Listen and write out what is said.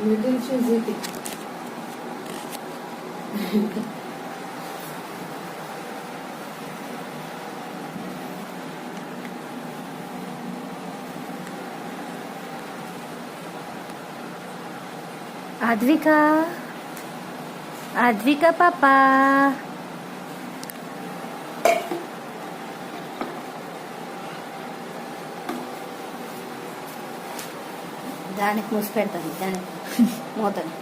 Middle she is eating. ಆದ್ವಿಕಾ ಆದ್ವಿಕಾ ಪಾಪಾ దానికి మూసి పెడతాను దానికి మూతని